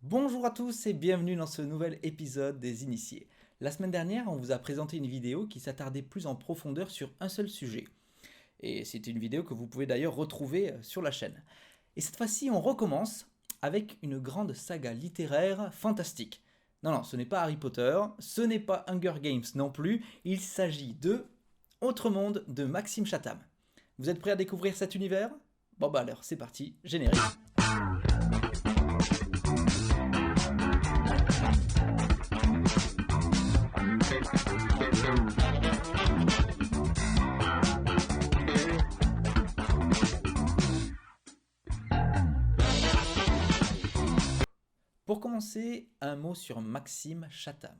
Bonjour à tous et bienvenue dans ce nouvel épisode des Initiés. La semaine dernière, on vous a présenté une vidéo qui s'attardait plus en profondeur sur un seul sujet. Et c'est une vidéo que vous pouvez d'ailleurs retrouver sur la chaîne. Et cette fois-ci, on recommence avec une grande saga littéraire fantastique. Non, ce n'est pas Harry Potter, ce n'est pas Hunger Games non plus, il s'agit de Autre Monde de Maxime Chatham. Vous êtes prêts à découvrir cet univers? Bon bah alors, c'est parti, générique. Pour commencer, un mot sur Maxime Chatham.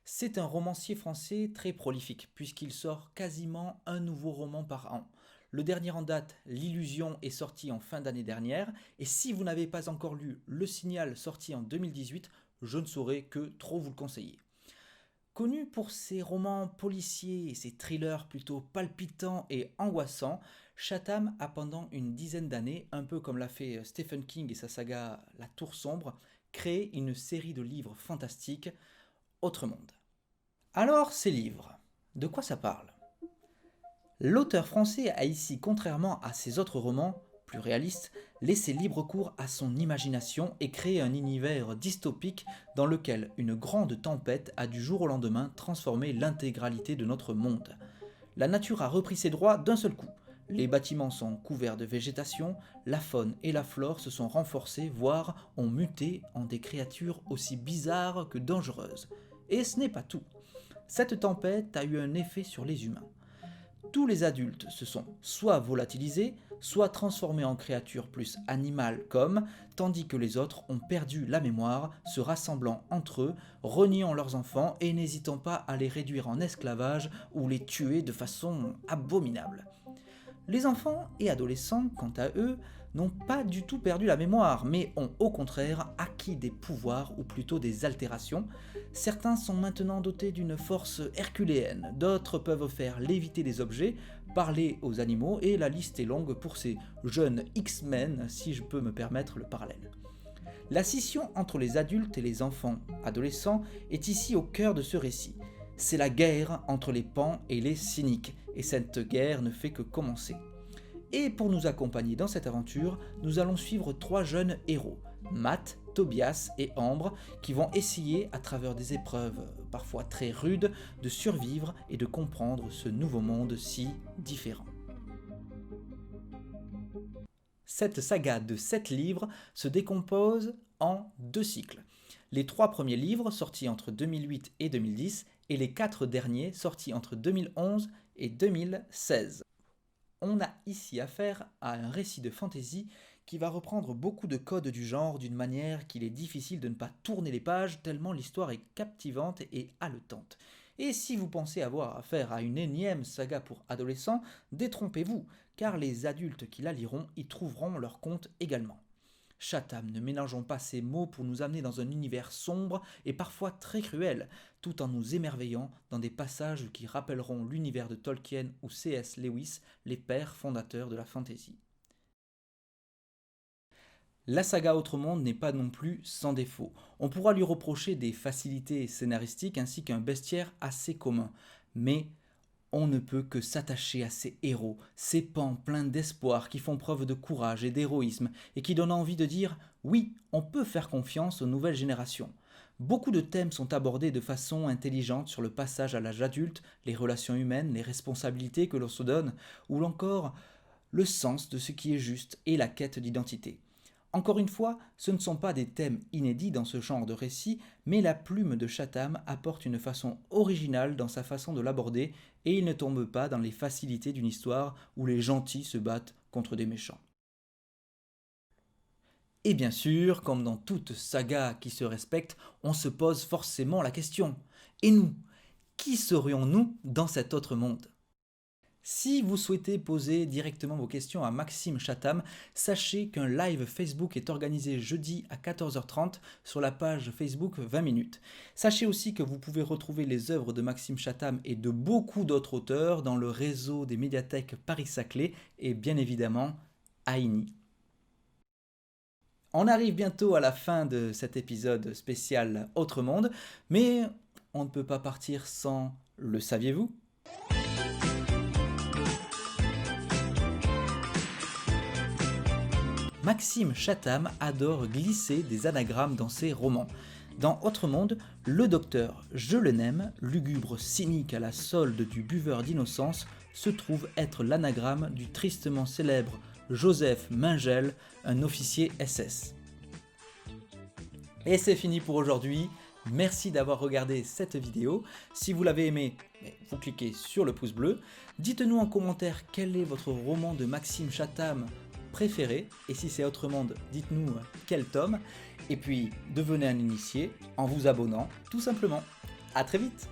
C'est un romancier français très prolifique, puisqu'il sort quasiment un nouveau roman par an. Le dernier en date, L'Illusion, est sorti en fin d'année dernière, et si vous n'avez pas encore lu Le Signal, sorti en 2018, je ne saurais que trop vous le conseiller. Connu pour ses romans policiers et ses thrillers plutôt palpitants et angoissants, Chatham a pendant une dizaine d'années, un peu comme l'a fait Stephen King et sa saga La Tour Sombre, créé une série de livres fantastiques, Autre Monde. Alors, ces livres, de quoi ça parle? L'auteur français a ici, contrairement à ses autres romans, plus réalistes, laissé libre cours à son imagination et créé un univers dystopique dans lequel une grande tempête a du jour au lendemain transformé l'intégralité de notre monde. La nature a repris ses droits d'un seul coup. Les bâtiments sont couverts de végétation, la faune et la flore se sont renforcées, voire ont muté en des créatures aussi bizarres que dangereuses. Et ce n'est pas tout. Cette tempête a eu un effet sur les humains. Tous les adultes se sont soit volatilisés, soit transformés en créatures plus animales comme, tandis que les autres ont perdu la mémoire, se rassemblant entre eux, reniant leurs enfants et n'hésitant pas à les réduire en esclavage ou les tuer de façon abominable. Les enfants et adolescents, quant à eux, n'ont pas du tout perdu la mémoire, mais ont au contraire acquis des pouvoirs ou plutôt des altérations. Certains sont maintenant dotés d'une force herculéenne, d'autres peuvent faire léviter des objets, parler aux animaux, et la liste est longue pour ces jeunes X-Men, si je peux me permettre le parallèle. La scission entre les adultes et les enfants adolescents est ici au cœur de ce récit. C'est la guerre entre les pans et les cyniques, et cette guerre ne fait que commencer. Et pour nous accompagner dans cette aventure, nous allons suivre trois jeunes héros, Matt, Tobias et Ambre, qui vont essayer, à travers des épreuves parfois très rudes, de survivre et de comprendre ce nouveau monde si différent. Cette saga de 7 livres se décompose en deux cycles. Les trois premiers livres sortis entre 2008 et 2010 et les quatre derniers sortis entre 2011 et 2016. On a ici affaire à un récit de fantasy qui va reprendre beaucoup de codes du genre d'une manière qu'il est difficile de ne pas tourner les pages tellement l'histoire est captivante et haletante. Et si vous pensez avoir affaire à une énième saga pour adolescents, détrompez-vous, car les adultes qui la liront y trouveront leur compte également. Chatham, ne mélangeons pas ces mots pour nous amener dans un univers sombre et parfois très cruel, tout en nous émerveillant dans des passages qui rappelleront l'univers de Tolkien ou C.S. Lewis, les pères fondateurs de la fantasy. La saga Autre Monde n'est pas non plus sans défaut. On pourra lui reprocher des facilités scénaristiques ainsi qu'un bestiaire assez commun. Mais on ne peut que s'attacher à ces héros, ces pans pleins d'espoir qui font preuve de courage et d'héroïsme et qui donnent envie de dire oui, on peut faire confiance aux nouvelles générations. Beaucoup de thèmes sont abordés de façon intelligente sur le passage à l'âge adulte, les relations humaines, les responsabilités que l'on se donne, ou encore le sens de ce qui est juste et la quête d'identité. Encore une fois, ce ne sont pas des thèmes inédits dans ce genre de récit, mais la plume de Chatham apporte une façon originale dans sa façon de l'aborder et il ne tombe pas dans les facilités d'une histoire où les gentils se battent contre des méchants. Et bien sûr, comme dans toute saga qui se respecte, on se pose forcément la question. Et nous, qui serions-nous dans cet autre monde? Si vous souhaitez poser directement vos questions à Maxime Chatham, sachez qu'un live Facebook est organisé jeudi à 14h30 sur la page Facebook 20 minutes. Sachez aussi que vous pouvez retrouver les œuvres de Maxime Chatham et de beaucoup d'autres auteurs dans le réseau des médiathèques Paris-Saclay et bien évidemment Aini. On arrive bientôt à la fin de cet épisode spécial Autre Monde, mais on ne peut pas partir sans le saviez-vous? Maxime Chatham adore glisser des anagrammes dans ses romans. Dans Autre Monde, le docteur Je le n'aime, lugubre cynique à la solde du buveur d'innocence, se trouve être l'anagramme du tristement célèbre Joseph Mengele, un officier SS. Et c'est fini pour aujourd'hui. Merci d'avoir regardé cette vidéo. Si vous l'avez aimé, vous cliquez sur le pouce bleu. Dites-nous en commentaire quel est votre roman de Maxime Chatham préféré. Et si c'est Autre Monde, dites-nous quel tome. Et puis, devenez un initié en vous abonnant, tout simplement. À très vite!